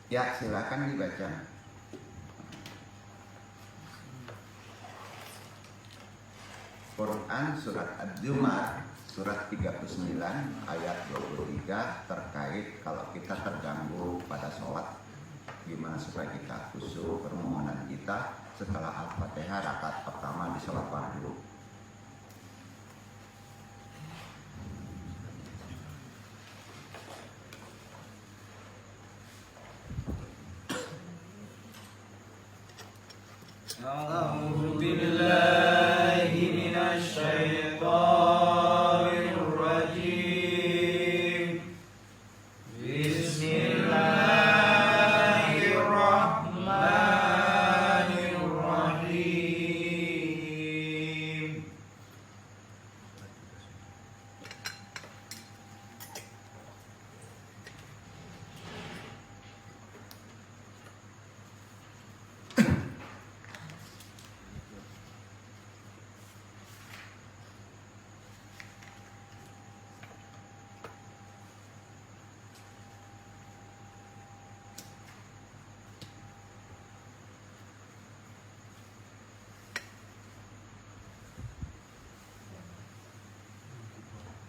Ya, silakan dibaca. Quran surat Ad-Zumar surat 39 ayat 23 terkait kalau kita terganggu pada sholat, gimana supaya kita khusyuk permohonan kita setelah Al-Fatihah rakaat pertama di sholat fardu. A'udzu billahi minasy syaithanir rajim. Bismillahirrahmanirrahim.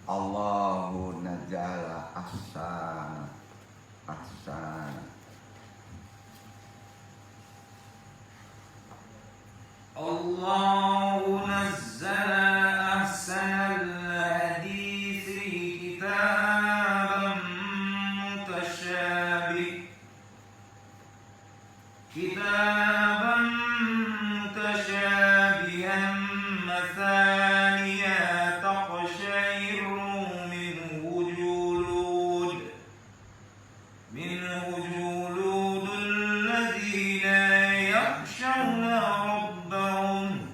Allahu nazzala ahsana. Allahu nazzala ahsanal haditsi kitaban mutasyabihan mathaniya taqsha'iru minhu juludul ladzina yakhshawna rabbahum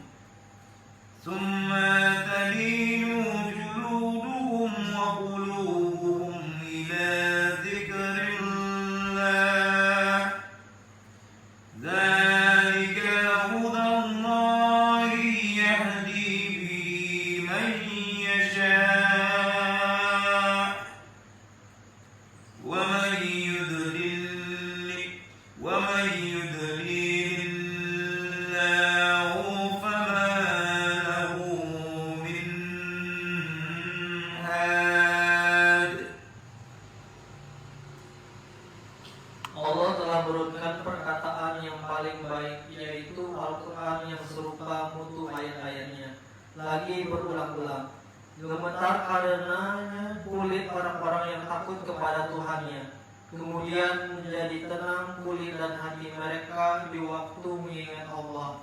thumma talinu juluduhum wa qulubuhum ila dzikrillah. Dzalika hudallahi yahdi bihi man yasha' wa man yudlilillahu fama lahu min had. Allah telah menurunkan perkataan yang paling baik, yaitu Al-Quran yang serupa mutu ayat-ayatnya, lagi berulang-ulang. Gemetar karenanya kulit orang-orang yang takut kepada Tuhannya. Kemudian menjadi tenang kulit dan hati mereka di waktu mengingat Allah.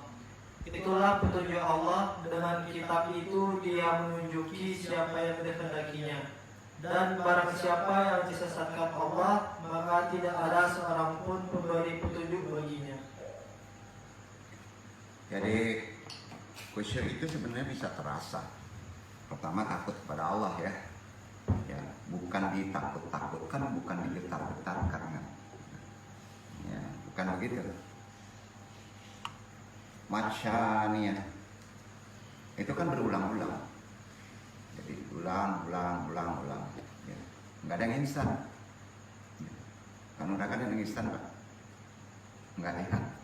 Itulah petunjuk Allah, dengan kitab itu Dia menunjuki siapa yang dikehendakinya. Dan barang siapa yang disesatkan Allah, maka tidak ada seorang pun pemberi petunjuk baginya. Jadi khusyuk itu sebenarnya bisa terasa. Pertama takut kepada Allah ya. Ya, bukan ditakut-takutkan, bukan digetar-getarkan kan. Ya, bukan begitu. Macanya itu kan berulang-ulang. Jadi ulang. Ya. Nggak ada yang instan. Kan udah kan yang instan Pak? Nggak ada kan?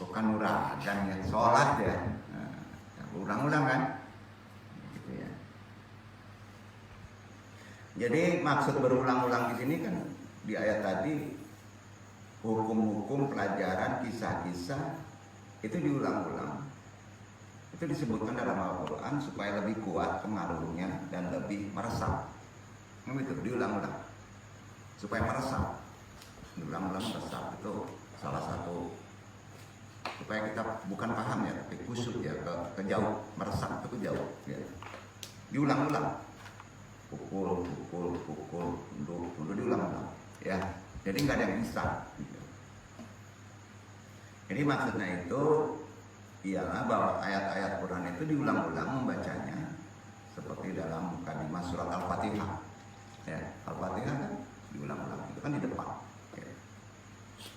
Bukan uradan ya, sholat ya. Nah, ulang-ulang kan? Gitu ya. Jadi maksud berulang-ulang di sini kan di ayat tadi hukum-hukum, pelajaran, kisah-kisah itu diulang-ulang. Itu disebutkan dalam Al-Quran supaya lebih kuat pengaruhnya dan lebih meresap. Itu diulang-ulang supaya meresap. Diulang-ulang meresap itu salah satu supaya kita bukan paham ya, tapi khusyuk ya, ke jauh, meresap itu jauh ya. Diulang-ulang. Pukul, tunduk diulang-ulang ya. Jadi nggak ada yang instan. Jadi maksudnya itu ialah bahwa ayat-ayat Quran itu diulang-ulang membacanya seperti dalam mukadimah surat Al-Fatihah. Ya, Al-Fatihah kan diulang-ulang, itu kan di depan. Ya.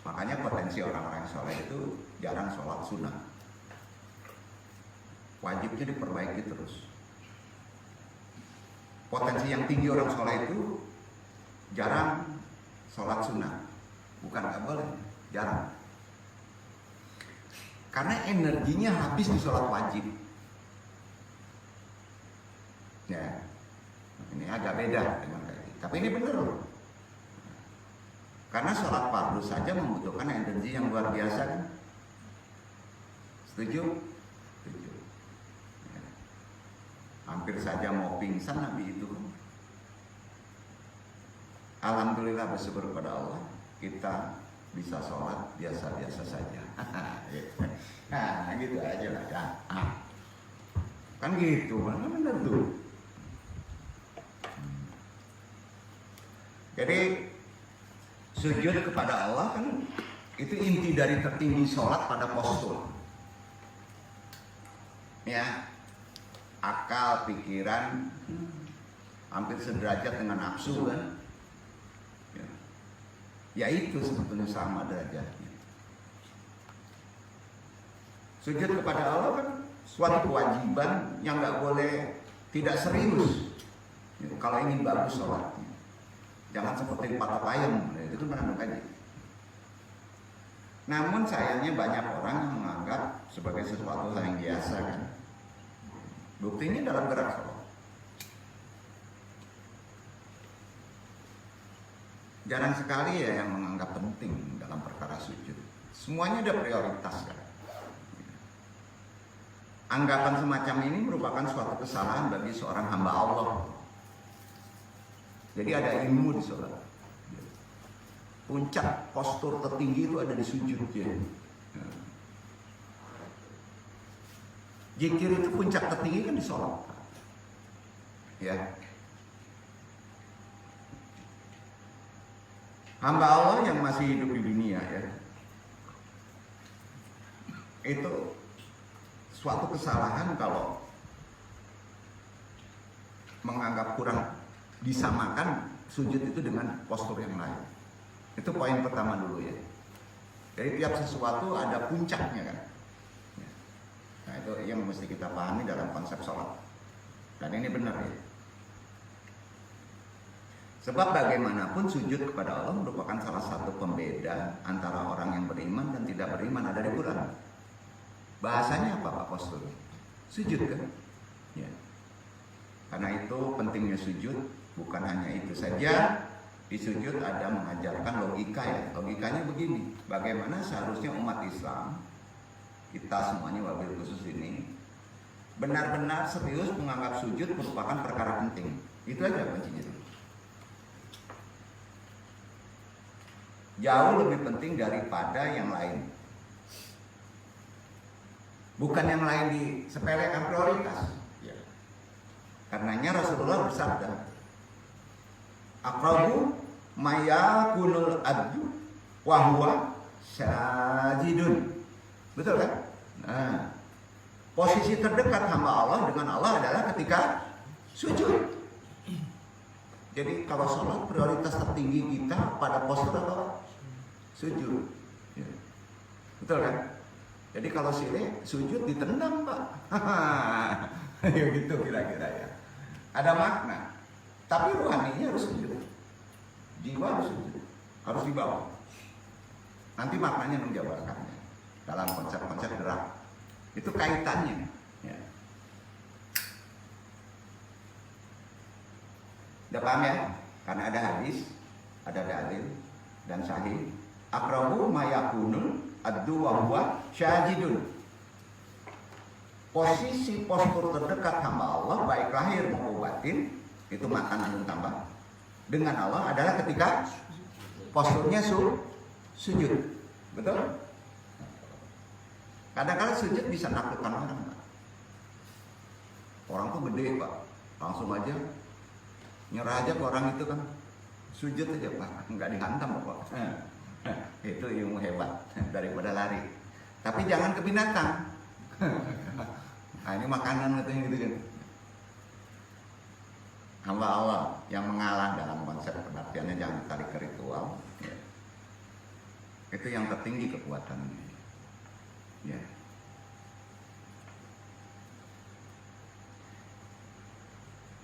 Makanya potensi orang-orang soleh itu jarang sholat sunnah. Wajibnya diperbaiki terus. Potensi yang tinggi orang soleh itu jarang sholat sunnah. Bukan nggak boleh, jarang. Karena energinya habis di sholat wajib. Ya, ini agak beda dengan kayak gitu. Tapi ini benar loh. Karena sholat fardu saja membutuhkan energi yang luar biasa kan? Setuju? Setuju. Ya. Hampir saja mau pingsan Nabi itu. Alhamdulillah bersyukur kepada Allah, kita bisa sholat biasa-biasa saja. Nah, gitu aja lah ya. Kan gitu, mana benar tuh. Jadi sujud kepada Allah kan itu inti dari tertinggi sholat pada postur. Ya, akal, pikiran hampir sederajat dengan nafsu kan. Ya itu sebetulnya sama derajatnya. Sujud kepada Allah kan suatu kewajiban yang nggak boleh tidak serius. Kalau ingin bagus sholatnya, jangan seperti patok ayam, itu pernah makanya. Namun sayangnya banyak orang yang menganggap sebagai sesuatu hal yang biasa kan. Buktinya dalam gerak sholat. Jarang sekali ya yang menganggap penting dalam perkara sujud. Semuanya ada prioritas kan. Anggapan semacam ini merupakan suatu kesalahan bagi seorang hamba Allah. Jadi ada ilmu di sholat. Puncak postur tertinggi itu ada di sujud ya. Zikir itu puncak tertinggi kan di sholat. Ya. Hamba Allah yang masih hidup di dunia ya, itu suatu kesalahan kalau menganggap kurang disamakan sujud itu dengan postur yang lain. Itu poin pertama dulu ya. Jadi tiap sesuatu ada puncaknya kan. Nah itu yang mesti kita pahami dalam konsep sholat. Dan ini benar ya. Sebab bagaimanapun sujud kepada Allah merupakan salah satu pembeda antara orang yang beriman dan tidak beriman, ada di Quran. Bahasanya apa Pak Postur? Sujud kan? Ya. Karena itu pentingnya sujud, bukan hanya itu saja. Di sujud ada mengajarkan logika ya. Logikanya begini, bagaimana seharusnya umat Islam, kita semuanya wabil khusus ini, benar-benar serius menganggap sujud merupakan perkara penting. Itu aja kuncinya. Jauh lebih penting daripada yang lain. Bukan yang lain disepelekan prioritas. Ya. Karenanya Rasulullah bersabda, "Aqrabu mayakunul abdu wa huwa sajidun." Betul kan? Nah, posisi terdekat hamba Allah dengan Allah adalah ketika sujud. Jadi kalau sholat prioritas tertinggi kita pada postur apa? Sujud. Ya. Betul kan? Jadi kalau sini sujud ditendang Pak. Ya gitu kira-kira ya. Ada makna. Tapi rohaninya harus sujud. Jiwa harus sujud. Harus dibawa. Nanti maknanya menjabarkannya dalam konsep-konsep gerak. Itu kaitannya. Ya. Udah paham ya? Karena ada hadis, ada dalil dan sahih. Aqrabu mayakunul addu wa huwa syajidun. Posisi postur terdekat hamba Allah baik lahir maupun batin, itu makanan tambah dengan Allah adalah ketika posturnya sujud. Betul? Kadang-kadang sujud bisa nakutkan orang. Orang tuh gede Pak, langsung aja nyerah aja ke orang itu kan, sujud aja Pak, nggak dihantam Pak. Itu ilmu hebat daripada lari. Tapi jangan ke binatang. Nah ini makanan katanya gitu kan. Hamba Allah yang mengalah dalam konsep pengertiannya jangan ditarik ke ritual. Ya. Itu yang tertinggi kekuatannya. Ya.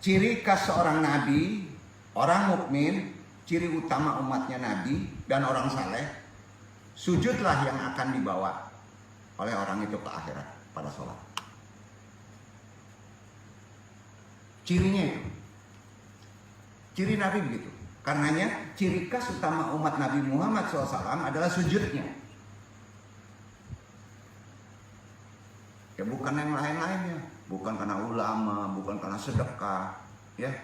Ciri khas seorang nabi, orang mukmin, ciri utama umatnya Nabi dan orang saleh, sujudlah yang akan dibawa oleh orang itu ke akhirat pada sholat. Cirinya itu. Ciri Nabi begitu. Karenanya ciri khas utama umat Nabi Muhammad SAW adalah sujudnya. Ya bukan yang lain-lainnya. Bukan karena ulama, bukan karena sedekah. Ya.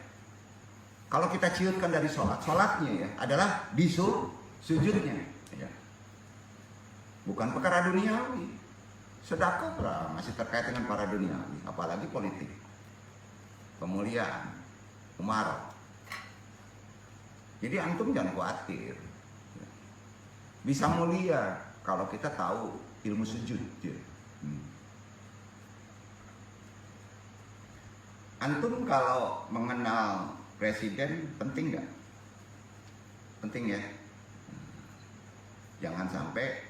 Kalau kita ciutkan dari sholat, sholatnya ya adalah sujudnya. Ya. Bukan perkara duniawi. Sedekah masih terkait dengan para duniawi, apalagi politik. Pemuliaan, umarah. Jadi antum jangan khawatir. Bisa mulia kalau kita tahu ilmu sujud. Antum kalau mengenal presiden penting nggak? Penting ya. Jangan sampai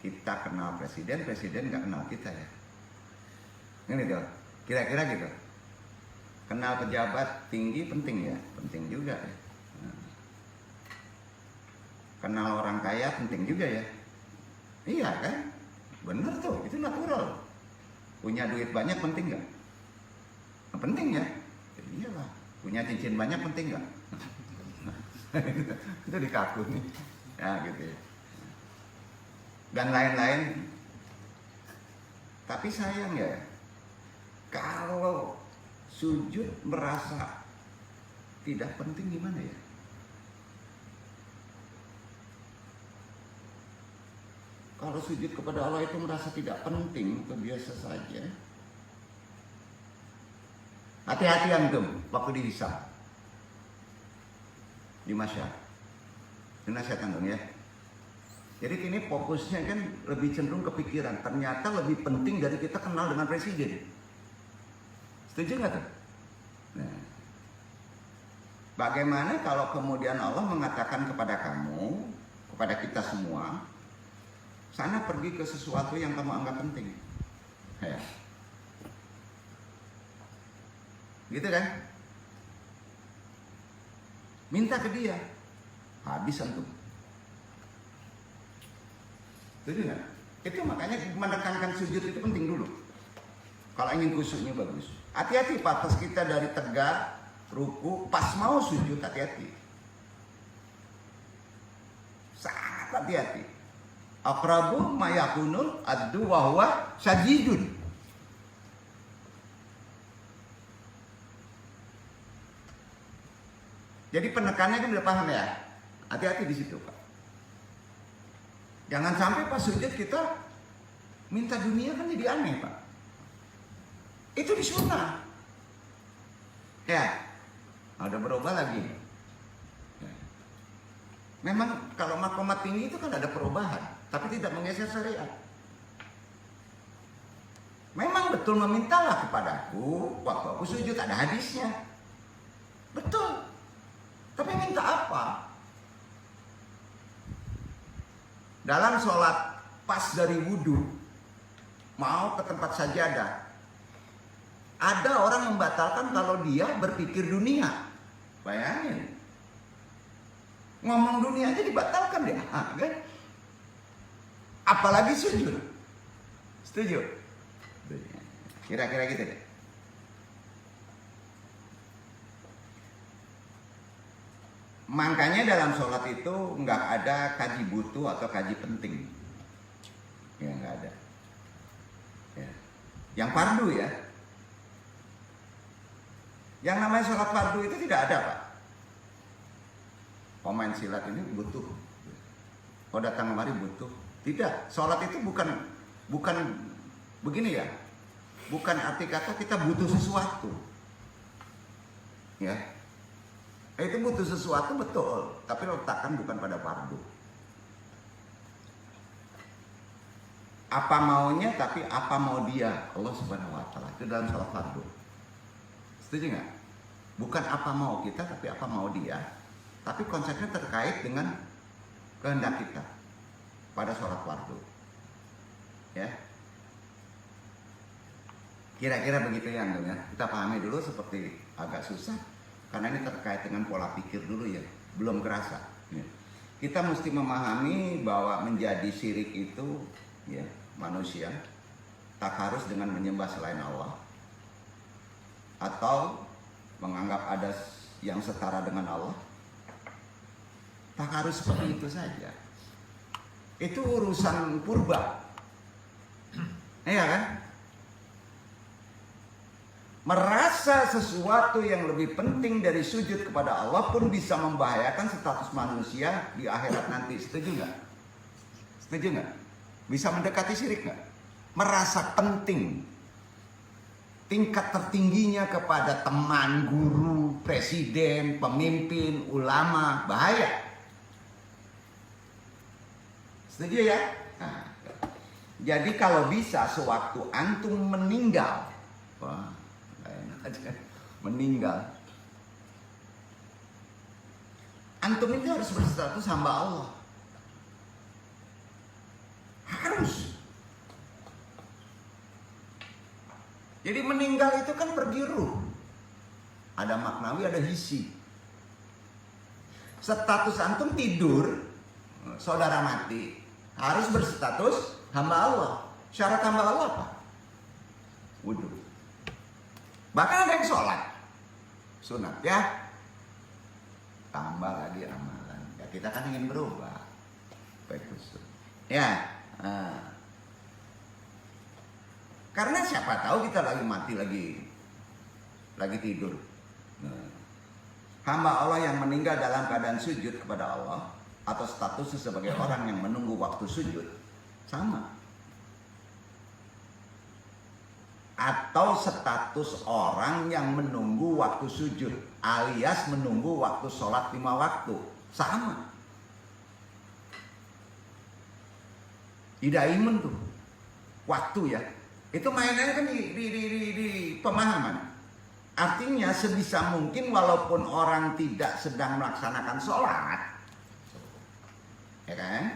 kita kenal presiden, presiden nggak kenal kita ya. Ini tuh. Kira-kira gitu. Kenal pejabat tinggi penting ya, penting juga ya. Kenal orang kaya penting juga ya. Iya kan? Bener tuh, itu natural. Punya duit banyak penting nggak? Penting ya. Iyalah. Punya cincin banyak penting nggak? Itu di kaku nih. Ya gitu ya. Dan lain-lain. Tapi sayang ya. Kalau sujud merasa tidak penting gimana ya? Kalau sujud kepada Allah itu merasa tidak penting atau biasa saja. Hati-hati antum waktu dihisab. Di masyarakat. Ini nasihat antum ya. Jadi ini fokusnya kan lebih cenderung ke pikiran. Ternyata lebih penting dari kita kenal dengan presiden. Setuju nggak tuh? Nah, bagaimana kalau kemudian Allah mengatakan kepada kamu, kepada kita semua, sana pergi ke sesuatu yang kamu anggap penting, ya. Gitu kan? Minta ke dia, habis antum. Setuju nggak? Itu makanya menekankan sujud itu penting dulu. Kalau ingin khusyuknya bagus. Hati-hati pas kita dari tegak, ruku, pas mau sujud hati-hati. Sangat hati-hati. Aqrabu mayakunul addu wa huwa sajidun. Jadi penekannya kan udah paham ya. Hati-hati di situ, Pak. Jangan sampai pas sujud kita minta dunia kan jadi aneh, Pak. Itu di sunnah. Ya, ada berubah lagi. Ya. Memang kalau makomat tinggi itu kan ada perubahan, tapi tidak menggeser syariat. Memang betul memintalah kepadaku waktu aku sujud, ada hadisnya. Betul. Tapi minta apa? Dalam sholat pas dari wudhu, mau ke tempat sajadah, ada orang membatalkan kalau dia berpikir dunia. Bayangin. Ngomong dunia aja dibatalkan dia, kan? Apalagi sujud. Setuju? Kira-kira gitu deh. Makanya dalam sholat itu nggak ada kaji butuh atau kaji penting. Ya nggak ada. Ya. Yang fardu ya. Yang namanya sholat fardu itu tidak ada, Pak. Pemain silat ini butuh. Kalau datang kemari butuh. Tidak, sholat itu bukan begini ya. Bukan arti kata kita butuh sesuatu. Ya. Itu butuh sesuatu betul, tapi letakkan bukan pada fardu. Apa maunya tapi apa mau dia, Allah Subhanahu wa taala. Itu dalam sholat fardu. Setuju nggak? Bukan apa mau kita tapi apa mau dia. Tapi konsepnya terkait dengan kehendak kita pada sholat fardu. Ya. Kira-kira begitu ya, ya. Kita pahami dulu seperti agak susah karena ini terkait dengan pola pikir dulu ya, belum kerasa. Ya. Kita mesti memahami bahwa menjadi syirik itu ya manusia tak harus dengan menyembah selain Allah atau menganggap ada yang setara dengan Allah. Tak harus seperti itu saja. Itu urusan purba. Iya kan? Merasa sesuatu yang lebih penting dari sujud kepada Allah pun bisa membahayakan status manusia di akhirat nanti. Setuju nggak? Setuju nggak? Bisa mendekati syirik nggak? Merasa penting, tingkat tertingginya kepada teman, guru, presiden, pemimpin, ulama, bahaya. Setuju ya? Nah, jadi kalau bisa sewaktu antum meninggal, wah, enak aja, meninggal, antum itu harus berstatus hamba Allah. Harus. Jadi meninggal itu kan pergi ruh. Ada maknawi, ada hisi. Status antum tidur, saudara mati, harus berstatus hamba Allah. Syarat hamba Allah apa? Wudhu. Bahkan ada yang sholat sunat ya, tambah lagi amalan. Ya kita kan ingin berubah. Bagus. Ya. Karena siapa tahu kita lagi mati, lagi tidur. Hamba Allah yang meninggal dalam keadaan sujud kepada Allah atau statusnya sebagai orang yang menunggu waktu sujud sama. Atau status orang yang menunggu waktu sujud alias menunggu waktu sholat 5 waktu sama. Tidak iman tuh waktu ya. Itu mainannya kan di pemahaman. Artinya sebisa mungkin walaupun orang tidak sedang melaksanakan sholat, ya kan?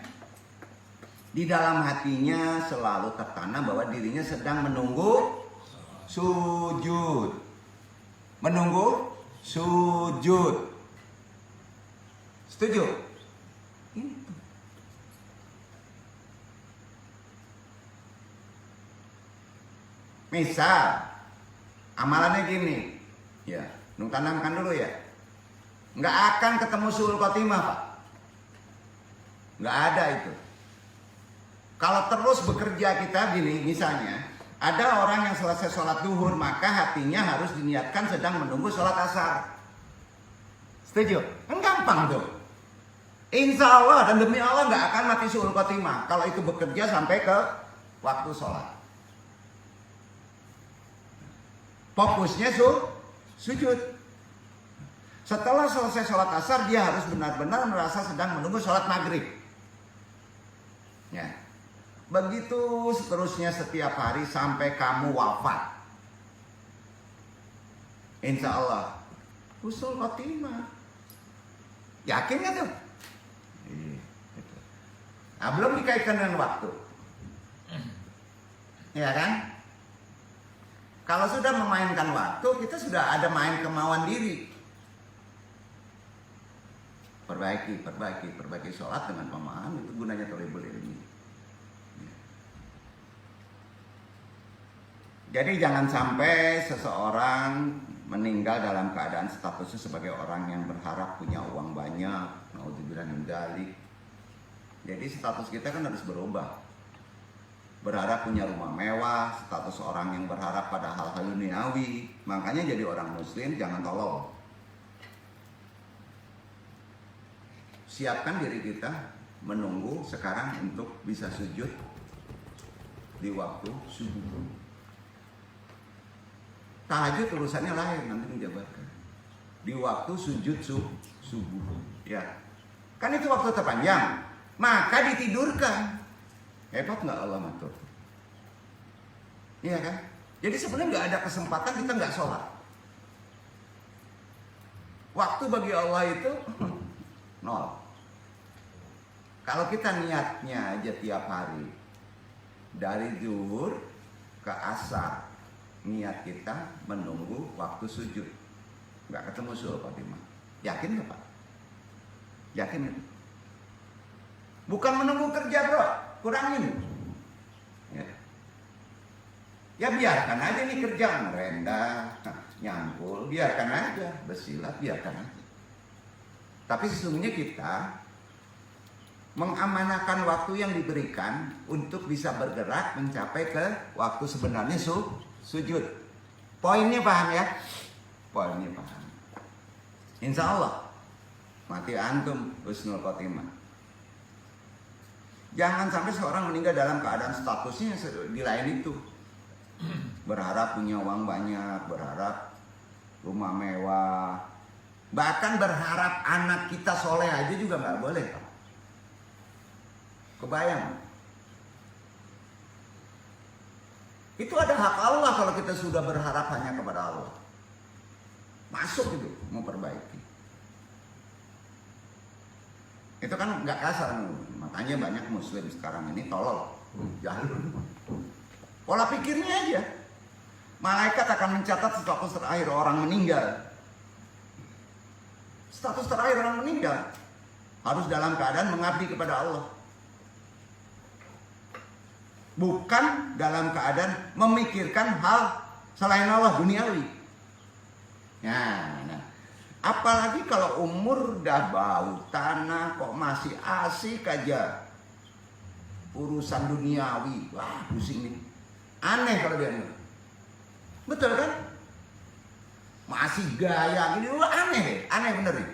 Di dalam hatinya selalu tertanam bahwa dirinya sedang menunggu sujud. Menunggu sujud. Setuju? Itu. Misal amalannya gini, ya, nung tanamkan dulu ya. Nggak akan ketemu suul khotimah, Pak. Nggak ada itu. Kalau terus bekerja kita gini, misalnya ada orang yang selesai sholat duhur, maka hatinya harus diniatkan sedang menunggu sholat asar. Setuju? Kan gampang tuh. Insya Allah dan demi Allah nggak akan mati suul khotimah kalau itu bekerja sampai ke waktu sholat. Fokusnya sujud. Setelah selesai sholat asar, dia harus benar-benar merasa sedang menunggu sholat maghrib. Ya. Begitu seterusnya setiap hari sampai kamu wafat. Insya Allah husnul khotimah. Yakin gak tuh? Nah, belum dikaitkan dengan waktu. Ya kan? Kalau sudah memainkan waktu, kita sudah ada main kemauan diri. Perbaiki sholat dengan pemahaman, itu gunanya thalibul ilmi. Jadi jangan sampai seseorang meninggal dalam keadaan statusnya sebagai orang yang berharap punya uang banyak. Naudzubillah min dzalik. Jadi status kita kan harus berubah. Berharap punya rumah mewah, status orang yang berharap pada hal-hal duniawi. Makanya jadi orang muslim jangan tolol. Siapkan diri kita menunggu sekarang untuk bisa sujud di waktu subuh. Tahajud urusannya lain, nanti menjabarkan. Di waktu sujud subuh. Ya. Kan itu waktu terpanjang. Maka ditidurkan. Hebat nggak Allah matur? Iya kan? Jadi sebenarnya nggak ada kesempatan kita nggak sholat. Waktu bagi Allah itu nol. Kalau kita niatnya aja tiap hari dari zuhur ke asar, niat kita menunggu waktu sujud. nggak ketemu husnul khotimah. Yakin nggak Pak? Yakin itu? Bukan menunggu kerja bro, kurangin. Ya biarkan aja nih kerja merendah, nyangkul, biarkan aja, bersilat, biarkan aja. Tapi sesungguhnya kita mengamanahkan waktu yang diberikan untuk bisa bergerak mencapai ke waktu sebenarnya sujud. Poinnya paham ya? Poinnya paham. Insya Allah mati antum husnul khotimah. Jangan sampai seorang meninggal dalam keadaan statusnya di lain itu. Berharap punya uang banyak, berharap rumah mewah, bahkan berharap anak kita soleh aja juga nggak boleh Pak. Kebayang? Itu ada hak Allah kalau kita sudah berharap hanya kepada Allah. Masuk itu, mau perbaiki. Itu kan nggak kasar, makanya banyak muslim sekarang ini tolol, jahil. Pola pikirnya aja. Malaikat akan mencatat status terakhir orang meninggal. Status terakhir orang meninggal harus dalam keadaan mengabdi kepada Allah. Bukan dalam keadaan memikirkan hal selain Allah, duniawi. Nah, apalagi kalau umur udah bau tanah kok masih asik aja urusan duniawi. Wah, pusing nih. Aneh kalau dia dengar. Betul kan? Masih gaya gini, wah aneh, aneh bener nih.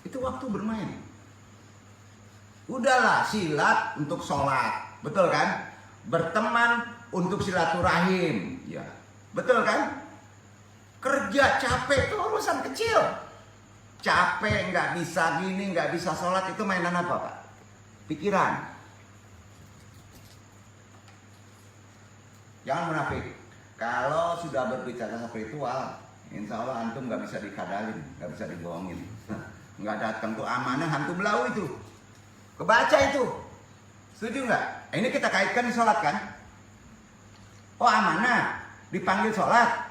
Itu waktu bermain. Udahlah, silat untuk sholat, betul kan? Berteman untuk silaturahim, ya, betul kan? Kerja capek itu urusan kecil. Capek nggak bisa gini, nggak bisa sholat, itu mainan apa Pak? Pikiran. Jangan munafik. Kalau sudah berbicara spiritual, insya Allah antum nggak bisa dikadalin, nggak bisa dibohongin. Nggak datang tuh amanah, antum belau itu. Kebaca itu. Setuju nggak? Ini kita kaitkan di sholat kan? Oh amanah, dipanggil sholat.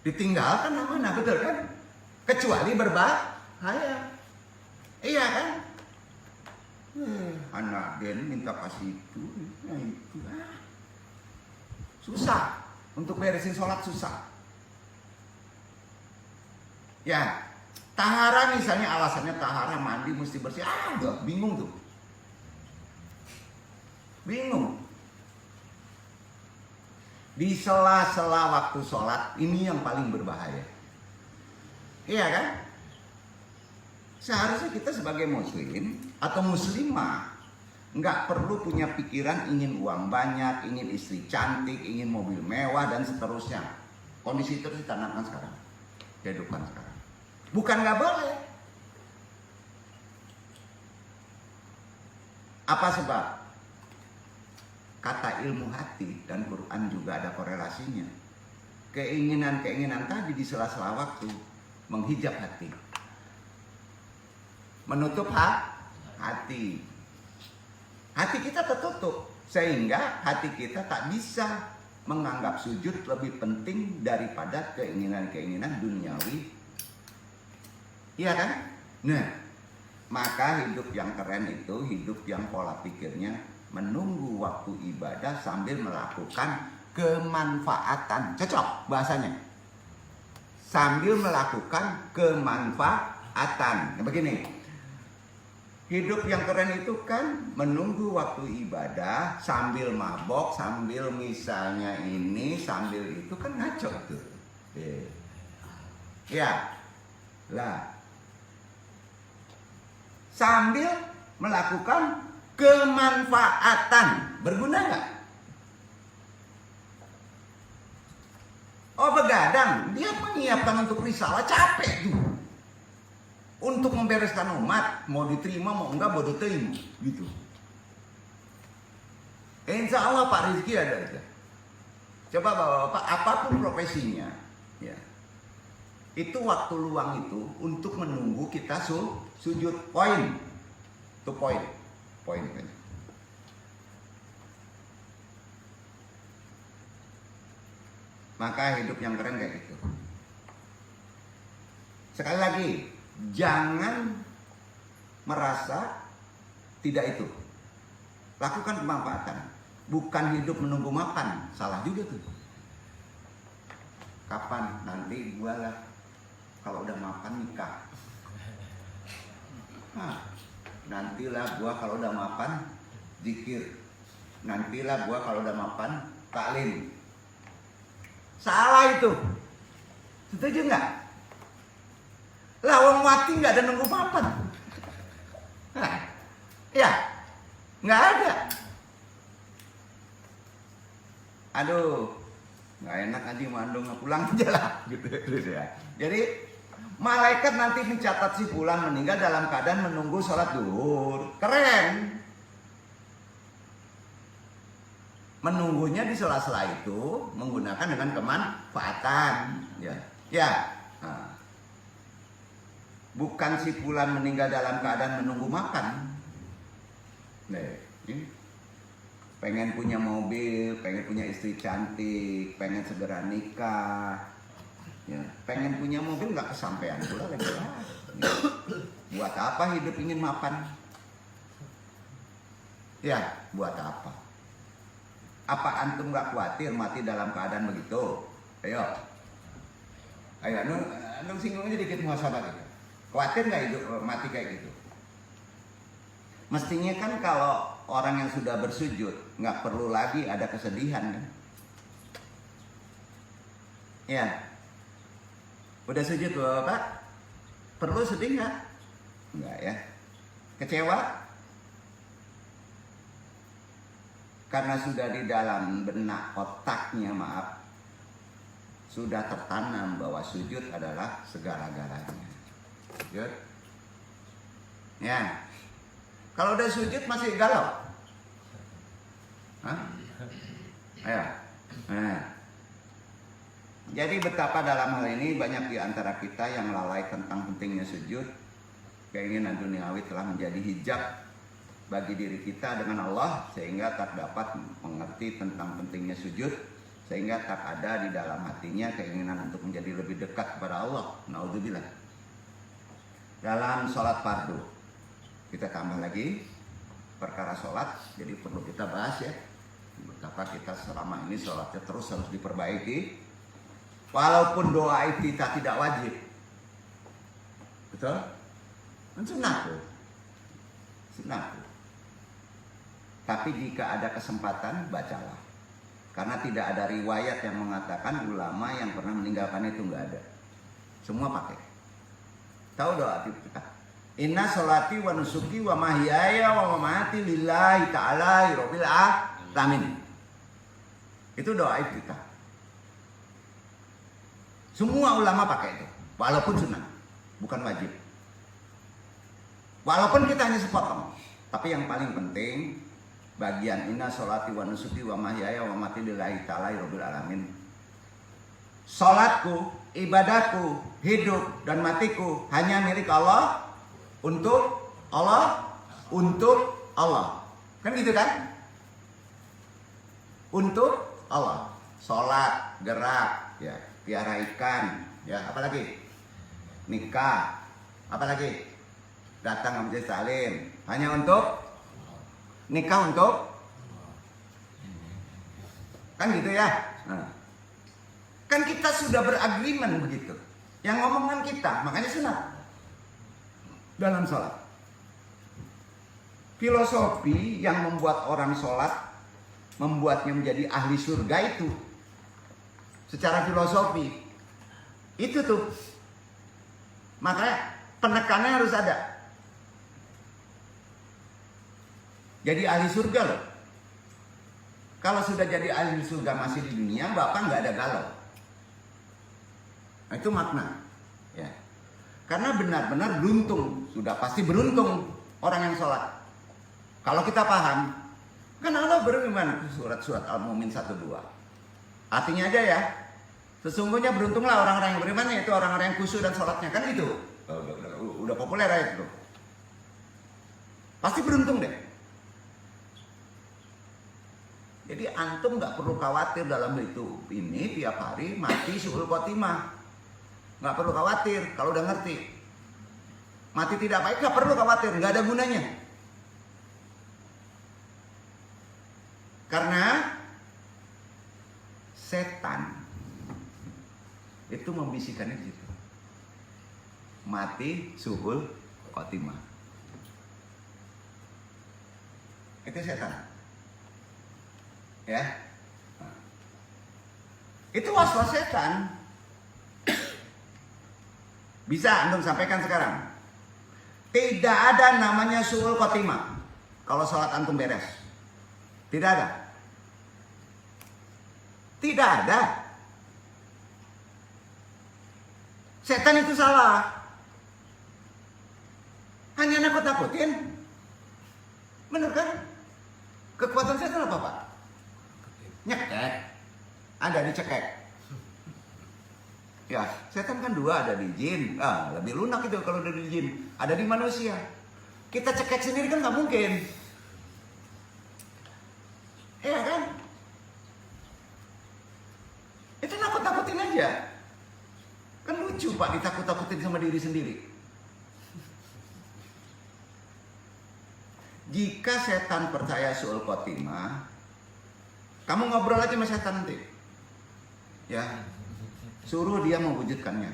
Ditinggalkan amanah, betul kan? Kecuali berbahaya. Iya kan? Anak Den minta kasih itu, nah itu. Susah untuk beresin sholat, susah. Ya, tahara misalnya alasannya tahara mandi mesti bersih, udah bingung tuh. Bingung. Di sela-sela waktu sholat ini yang paling berbahaya. Iya kan? Seharusnya kita sebagai muslim atau muslimah nggak perlu punya pikiran ingin uang banyak, ingin istri cantik, ingin mobil mewah dan seterusnya. Kondisi itu ditanamkan sekarang, kehidupan sekarang. Bukan nggak boleh. Apa sebab? Kata ilmu hati dan Quran juga ada korelasinya. Keinginan-keinginan tadi di sela-sela waktu menghijab hati. Menutup hati. Hati kita tertutup sehingga hati kita tak bisa menganggap sujud lebih penting daripada keinginan-keinginan duniawi. Iya kan? Nah, maka hidup yang keren itu hidup yang pola pikirnya menunggu waktu ibadah sambil melakukan kemanfaatan. Cocok bahasanya. Sambil melakukan kemanfaatan. Begini. Hidup yang keren itu kan menunggu waktu ibadah sambil mabok, sambil misalnya ini, sambil itu kan ngaco tuh. Ya. Lah. Sambil melakukan kemanfaatan. Berguna nggak? Oh begadang, dia menyiapkan untuk risalah, capek tuh. Untuk membereskan umat, mau diterima mau enggak bodoh terima gitu. Insya Allah Pak Rizky ada aja. Coba bapak apapun profesinya, ya, itu waktu luang itu untuk menunggu kita sujud. Poin, itu poin. Maka hidup yang keren kayak gitu. Sekali lagi, jangan merasa tidak itu. Lakukan pemanfaatan. Bukan hidup menunggu makan. Salah juga tuh. Kapan? Nanti gua lah kalau udah makan nikah. Nantilah gua kalau udah makan zikir. Nantilah gua kalau udah makan taklim. Salah itu. Setuju nggak? Lah wong mati nggak ada nunggu mapan. Ya, nggak ada. Aduh, nggak enak aja mandung pulang aja lah, gitu ya. Jadi malaikat nanti mencatat si fulan meninggal dalam keadaan menunggu sholat duhur. Keren. Menunggunya di sela-sela itu menggunakan dengan kemanfaatan. Ya. Nah. Bukan si fulan meninggal dalam keadaan menunggu makan. Pengen punya mobil, pengen punya istri cantik, pengen segera nikah, ya, pengen punya mobil nggak kesampaian pula lagi. Buat apa hidup ingin mapan? Ya, buat apa? Apa antum nggak khawatir mati dalam keadaan begitu? Ayo, anu singgung aja dikit muhasabah gitu. Khawatir nggak hidup mati kayak gitu? Mestinya kan kalau orang yang sudah bersujud nggak perlu lagi ada kesedihan kan? Ya, udah sujud Bapak, perlu sedih nggak? Nggak ya. Kecewa? Karena sudah di dalam benak otaknya, maaf, sudah tertanam bahwa sujud adalah segala-galanya. Sujud. Ya. Kalau udah sujud masih galau. Hah? Ayo. Nah. Jadi betapa dalam hal ini banyak di antara kita yang lalai tentang pentingnya sujud. Keinginan duniawi telah menjadi hijab bagi diri kita dengan Allah, sehingga tak dapat mengerti tentang pentingnya sujud, sehingga tak ada di dalam hatinya keinginan untuk menjadi lebih dekat kepada Allah. Naudzubillah. Dalam sholat fardu, kita tambah lagi perkara sholat, jadi perlu kita bahas ya, betapa kita selama ini sholatnya terus harus diperbaiki, walaupun doa kita tidak wajib, betul? Kan sunnah tuh. Tapi jika ada kesempatan, bacalah. Karena tidak ada riwayat yang mengatakan ulama yang pernah meninggalkan itu, nggak ada. Semua pakai. Tahu doa kita? Inna sholati wa nusuki wa mahyaya wa mamati lillahi ta'ala rabbil alamin. Itu doa kita. Semua ulama pakai itu, walaupun sunnah, bukan wajib. Walaupun kita hanya sepotong, tapi yang paling penting bagian inna sholati wa nusuki wa mahyaya wa mamati lillahi ta'ala rabbil alamin. Salatku, ibadahku, hidup dan matiku hanya milik Allah, untuk Allah, untuk Allah. Kan gitu kan? Untuk Allah. Salat, gerak, ya, piara ikan, ya, apalagi? Nikah, apalagi? Datang ke majelis taklim, hanya untuk nikah untuk, kan gitu ya? Nah. Kan kita sudah beragreement begitu. Yang ngomong kan kita, makanya sunat dalam sholat. Filosofi yang membuat orang sholat, membuatnya menjadi ahli surga itu, secara filosofi itu tuh, makanya penekanannya harus ada. Jadi ahli surga loh. Kalau sudah jadi ahli surga masih di dunia, Bapak nggak ada galau. Nah, itu makna, ya. Karena benar-benar beruntung, sudah pasti beruntung orang yang sholat. Kalau kita paham, kan Allah berfirman surat-surat Al-Mu'min 1-2. Artinya aja ya, sesungguhnya beruntunglah orang-orang yang beriman, yaitu orang-orang yang khusyuk dan sholatnya, kan gitu. Udah populer ayat itu. Pasti beruntung deh. Jadi antum nggak perlu khawatir dalam hidup ini tiap hari mati su'ul khotimah. Nggak perlu khawatir kalau udah ngerti. Mati tidak baik nggak perlu khawatir, nggak ada gunanya. Karena setan itu membisikkannya di situ. Mati su'ul khotimah. Itu setan. Ya. Nah. Itu was-was setan. Bisa antum sampaikan sekarang. Tidak ada namanya su'ul khotimah kalau sholat antum beres. Tidak ada. Tidak ada. Setan itu salah. Hanya nakut-nakutin. Bener kan? Kekuatan setan apa, Pak? Nyekek. Ada dicekek. Ya, setan kan dua, ada di jin. Lebih lunak itu kalau ada di jin. Ada di manusia. Kita cekek sendiri kan nggak mungkin. Iya kan? Itu nakut-nakutin aja. Kan lucu Pak ditakut-takutin sama diri sendiri. Jika setan percaya su'ul khotimah, kamu ngobrol aja sama setan nanti. Ya. Suruh dia mewujudkannya.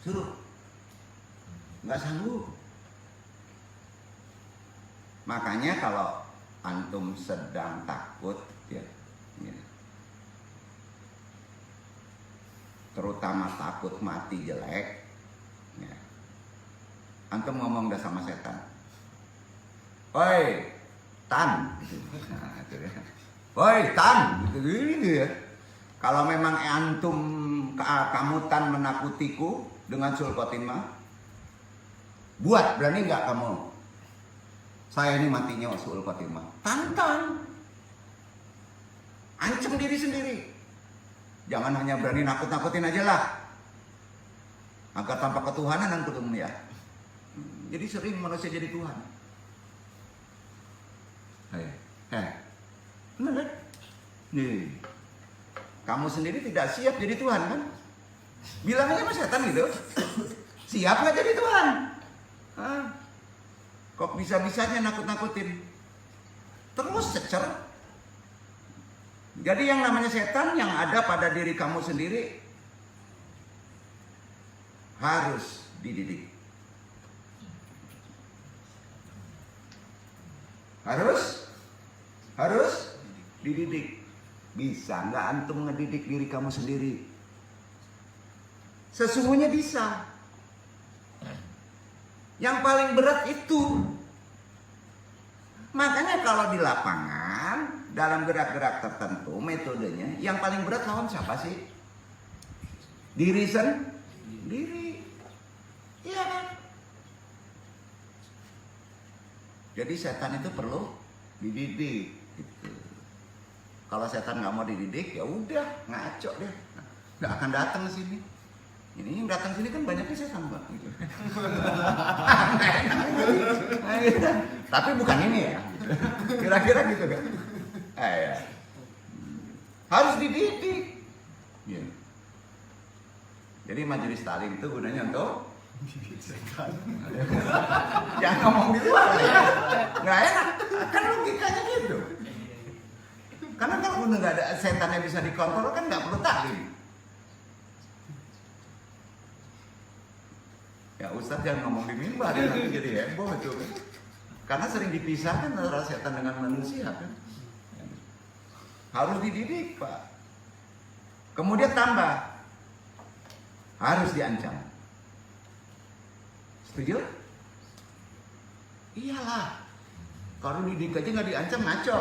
Suruh. Nggak sanggup. Makanya kalau antum sedang takut, ya. Terutama takut mati jelek, ya. Antum ngomong dah sama setan. Woi, Tan. Nah, itu ya. Woi, Tan. Gitu ya. Kalau memang antum kamu Tan menakutiku dengan su'ul khotimah, buat, berani nggak kamu? Saya ini matinya su'ul khotimah. Tantang. Ancam diri sendiri. Jangan hanya berani nakut-nakutin aja lah. Agar tanpa ketuhanan antum ya. Jadi sering manusia jadi Tuhan. Benar kan? Nih. Kamu sendiri tidak siap jadi Tuhan kan? Bilang aja sama setan gitu. Siap nggak jadi Tuhan? Kok bisa-bisanya nakut-nakutin? Terus cecer. Jadi yang namanya setan yang ada pada diri kamu sendiri harus dididik. Harus dididik. Bisa nggak antum ngedidik diri kamu sendiri? Sesungguhnya bisa. Yang paling berat itu. Makanya kalau di lapangan, dalam gerak-gerak tertentu, metodenya, yang paling berat lawan siapa sih? Diri sendiri. Iya kan? Jadi setan itu perlu dididik. Gitu. Kalau setan nggak mau dididik, ya udah ngaco deh, nggak akan datang ke sini. Ini yang datang sini kan banyaknya setan Pak. Gitu. Tapi bukan ini ya. Kira-kira gitu kan? Ya. Harus dididik. Ya. Jadi majelis taklim itu gunanya untuk jangan ngomong di luar ya. Nggak enak. Kan logikanya gitu. Karena kalau udah nggak ada setan yang bisa dikontrol kan nggak perlu taklim. Ya Ustadz jangan ngomong di mimbar ya, nanti jadi heboh itu. Karena sering dipisahkan antara setan dengan manusia kan. Harus dididik Pak. Kemudian tambah harus diancam. Setuju? Iyalah. Kalau dididik aja nggak diancam ngaco.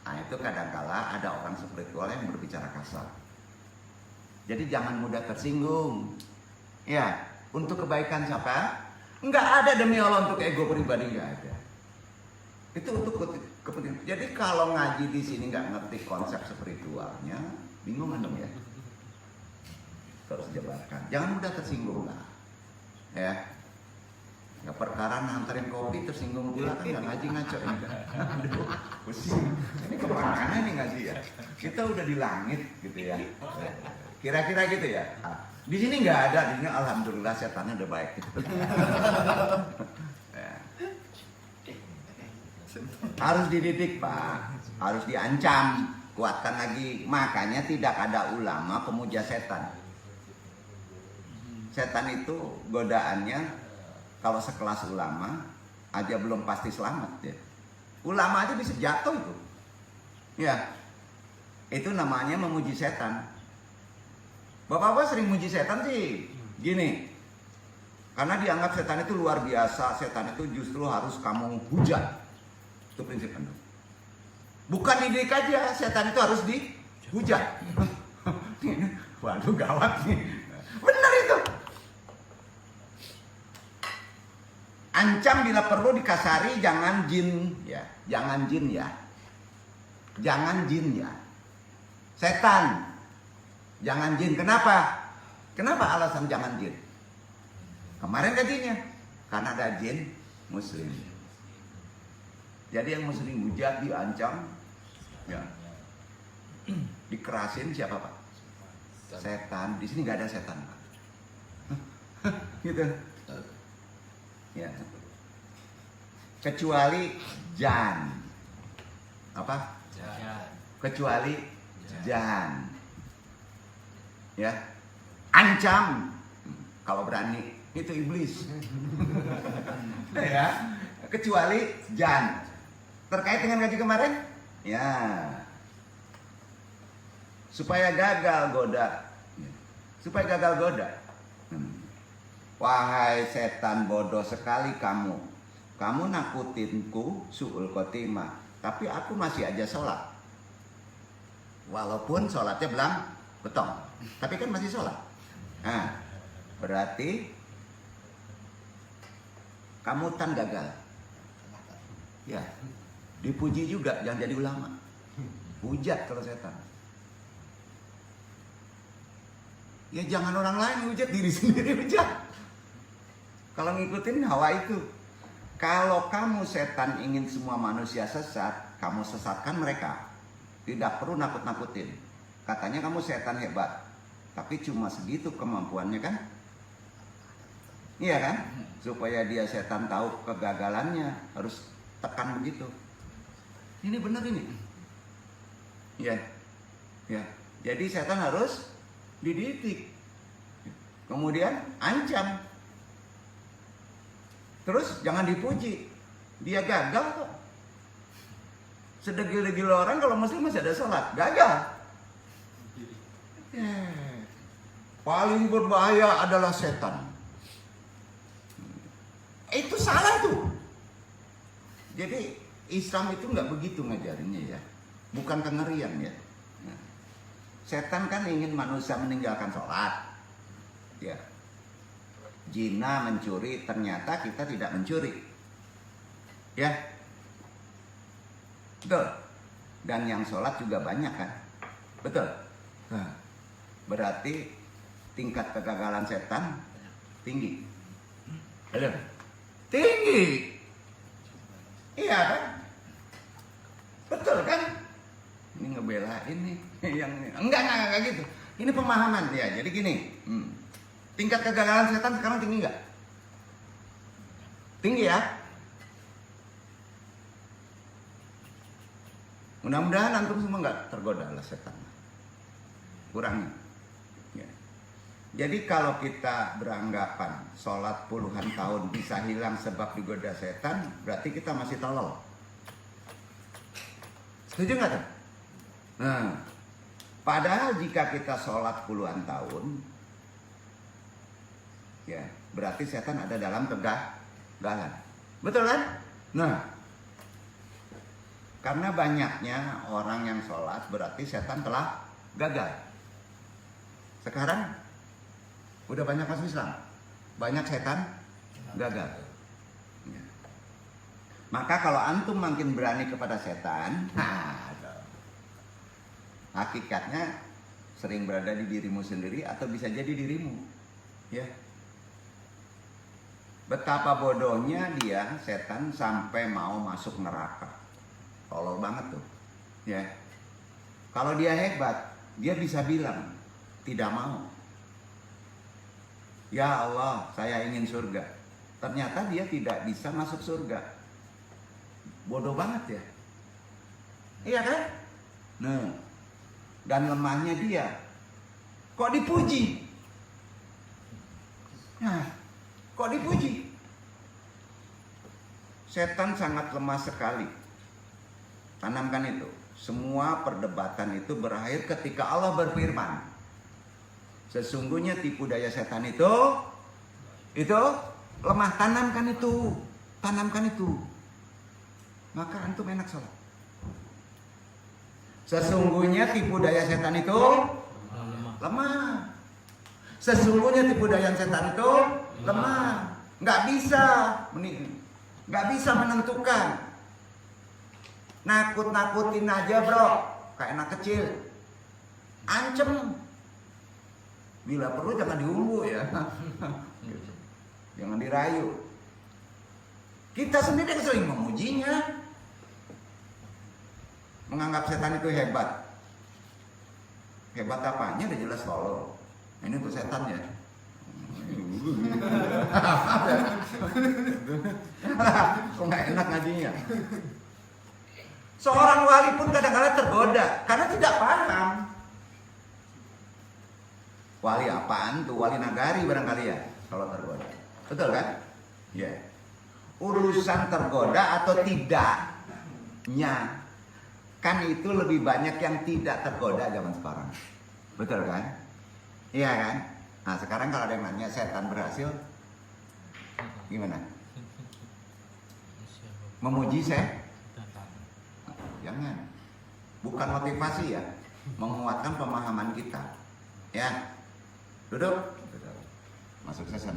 Nah itu kadangkala ada orang spiritual yang berbicara kasar. Jadi jangan mudah tersinggung. Ya, untuk kebaikan siapa? Nggak ada demi Allah untuk ego pribadi, nggak ada. Itu untuk kepentingan. Jadi kalau ngaji di sini nggak ngerti konsep spiritualnya, bingung kan dong ya? Terus jelaskan. Jangan mudah tersinggung lah. Ya. Ya perkara nganterin kopi tersinggung gula kan nggak ngaji ngaco ini kan. Aduh, pusing. Ini kemana nih ngaji ya? Kita udah di langit gitu ya. Kira-kira gitu ya. Di sini nggak ada, di sini alhamdulillah setannya udah baik gitu. Ya. Harus dididik Pak, harus diancam, kuatkan lagi. Makanya tidak ada ulama pemuja setan. Setan itu godaannya kalau sekelas ulama aja belum pasti selamat ya. Ulama aja bisa jatuh itu. Ya. Itu namanya memuji setan. Bapak-bapak sering muji setan sih. Gini. Karena dianggap setan itu luar biasa, setan itu justru harus kamu hujat. Itu prinsip Anda. Bukan dididik aja, setan itu harus dihujat. Waduh gawat nih. Benar itu. Ancam bila perlu dikasari, jangan jin ya, jangan jin ya, jangan jin ya, setan, jangan jin. Kenapa? Kenapa alasan jangan jin? Kemarin gajinya, karena ada jin muslim. Jadi yang muslim hujat diancam, ya, dikerasin siapa Pak? Setan. Di sini nggak ada setan Pak. Gitu. Ya. Kecuali jan. Apa? Jan. Kecuali jan. Ya. Ancam. Kalau berani itu iblis. Ya. Kecuali jan. Terkait dengan gaji kemarin? Ya. Supaya gagal goda. Supaya gagal goda. Wahai setan bodoh sekali kamu. Kamu nakutinku su'ul khotimah. Tapi aku masih aja sholat. Walaupun sholatnya belang betong. Tapi kan masih sholat. Nah, berarti kamu tan gagal. Ya, dipuji juga, jangan jadi ulama. Hujat kalau setan. Ya jangan orang lain hujat, diri sendiri hujat. Kalau ngikutin hawa itu. Kalau kamu setan ingin semua manusia sesat, kamu sesatkan mereka. Tidak perlu nakut-nakutin. Katanya kamu setan hebat. Tapi cuma segitu kemampuannya kan? Iya kan? Supaya dia setan tahu kegagalannya, harus tekan begitu. Ini benar ini. Ya. Ya. Jadi setan harus dididik. Kemudian ancam. Terus jangan dipuji. Dia gagal kok. Sedegil-degil orang kalau muslim masih ada sholat. Gagal. Paling berbahaya adalah setan. Itu salah tuh. Jadi Islam itu nggak begitu ngajarinnya ya. Bukan kengerian ya. Setan kan ingin manusia meninggalkan sholat. Ya. Zina, mencuri, ternyata kita tidak mencuri. Ya. Betul. Dan yang sholat juga banyak kan. Betul. Nah, berarti tingkat kegagalan setan tinggi. Betul. Tinggi. Iya kan? Betul kan? Ini ngebelain nih yang enggak gitu. Ini pemahaman ya. Jadi gini, tingkat kegagalan setan sekarang tinggi nggak? Tinggi ya. Mudah-mudahan antum semua nggak tergoda oleh setan. Kurangi. Ya. Jadi kalau kita beranggapan sholat puluhan tahun bisa hilang sebab digoda setan, berarti kita masih tolol. Setuju nggak tuh? Nah, padahal jika kita sholat puluhan tahun, ya berarti setan ada dalam kegagalan. Betul kan? Nah, karena banyaknya orang yang sholat berarti setan telah gagal. Sekarang udah banyak masuk Islam, banyak setan gagal. Ya. Maka kalau antum makin berani kepada setan, hakikatnya sering berada di dirimu sendiri atau bisa jadi dirimu. Ya. Betapa bodohnya dia setan sampai mau masuk neraka. Tolol banget tuh. Ya. Kalau dia hebat, dia bisa bilang tidak mau. Ya Allah, saya ingin surga. Ternyata dia tidak bisa masuk surga. Bodoh banget ya. Iya kan? Nah, dan lemahnya dia kok dipuji? Nah, kok dipuji? Setan sangat lemah sekali. Tanamkan itu. Semua perdebatan itu berakhir ketika Allah berfirman. Sesungguhnya tipu daya setan itu lemah. Tanamkan itu. Tanamkan itu. Maka antum enak sholat. Sesungguhnya tipu daya setan itu lemah. Sesungguhnya tipu daya setan itu lemah. Nggak bisa menentukan. Nakut-nakutin aja bro, kayak anak kecil. Ancem. Bila perlu jangan diumbu ya. Jangan dirayu. Kita sendiri yang sering memujinya. Menganggap setan itu hebat. Hebat apanya udah jelas tolol. Ini tuh setan ya. Kok nggak enak ngajinya. Seorang wali pun kadang-kadang tergoda karena tidak paham. Wali apaan tuh? Wali nagari barangkali ya kalau tergoda. Betul kan? Ya. Yeah. Urusan tergoda atau tidaknya, kan itu lebih banyak yang tidak tergoda zaman sekarang. Betul kan? Iya kan? Nah sekarang kalau ada yang nanya setan berhasil, gimana? Memuji saya? Jangan. Bukan motivasi ya, menguatkan pemahaman kita. Ya, duduk. Masuk sesana.